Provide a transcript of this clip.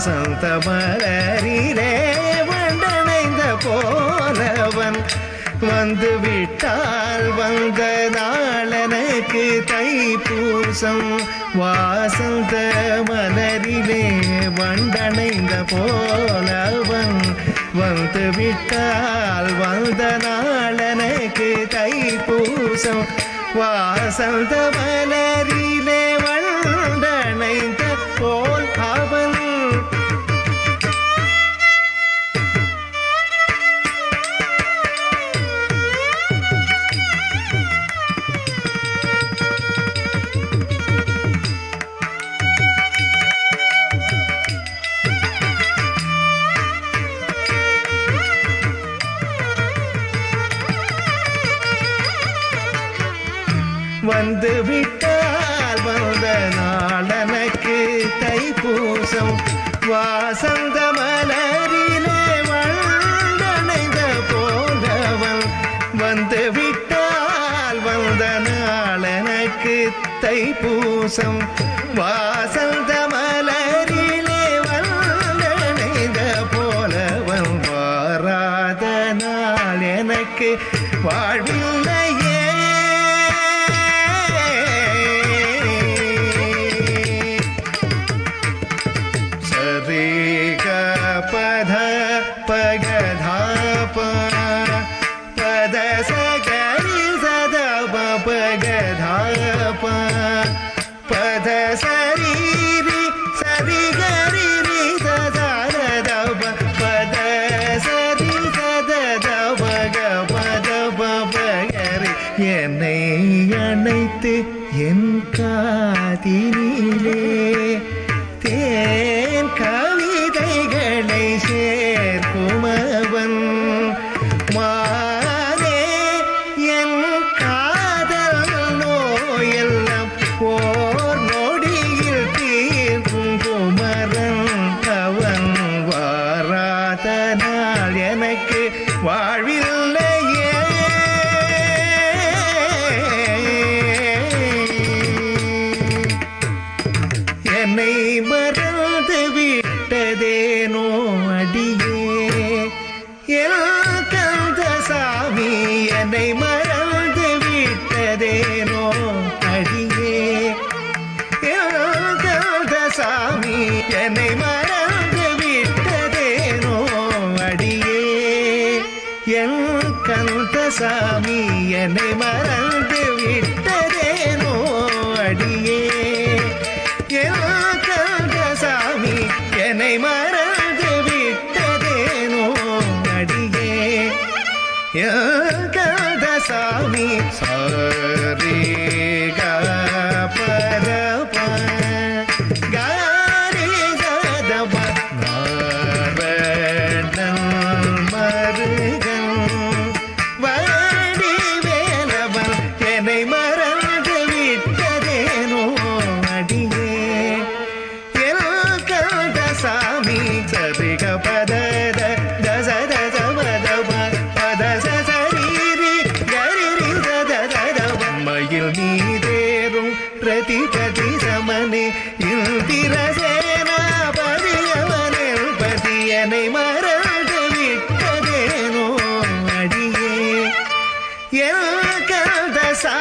வாசந்த மலரிலே வண்டணைந்த போலவன் வந்து விட்டால் வந்த நாளனுக்கு தைப்பூசம் வாசந்த மலரிலே வண்டணைந்த போலவன் வந்து விட்டால் வந்த நாளனுக்கு தைப்பூசம் வாசந்த மலரிலே வண்டணைந்த போல் அவன் வந்து விட்டால் வந்த நாளனுக்கு தைப்பூசம் வாசந்த மலரிலே வண்டணைந்த போலவன் வந்து விட்டால் வந்த நாளனுக்கு தைப்பூசம் வாசந்த மலரிலே வண்டணைந்த போலவன் வாராத நாள் எனக்கு வாழ்வில்லையே பத பகதாப பத சகரி சதப பகதாப பத சரீரி சரி கரி சதப பத சரி சதப பத பகரி என்னை அணைத்து என் காதினிலே தேன் கவிதைகளை சேர்க்குமவன் மாறே என் காதல் நோயெல்லாம் போர் நொடியில் தீர்க்கும் குமரன் அவன் வாராத நாள் எனக்கு வாழ்வில்லையே என்னை மறந்து விட்டதேனோ அடியே என் கந்தசாமி என்னை மறந்து விட்டதேனோ அடியே என் கந்தசாமி என்னை மறந்து விட்டதேனோ அடியே என் கந்தசாமி என்னை மறந்து விட்டதேனோ அடியே கந்தசாமி என்னை மறந்து விட்டதேனோ அடியே கந்தசாமி சரி கபத காரி சதப நாரணன் மருகன் வடி வேலவன் என்னை மறந்து விட்டதேனோ அடியே சாமி சரிக பத தச தச பத பத சரீரி கரிரி மயில் நீதேறும் பிரதிபதி சமனே இந்திரசேனாபதி அவனில் பதியனை மறந்து விட்டதேனோ அடியே என் கந்தசா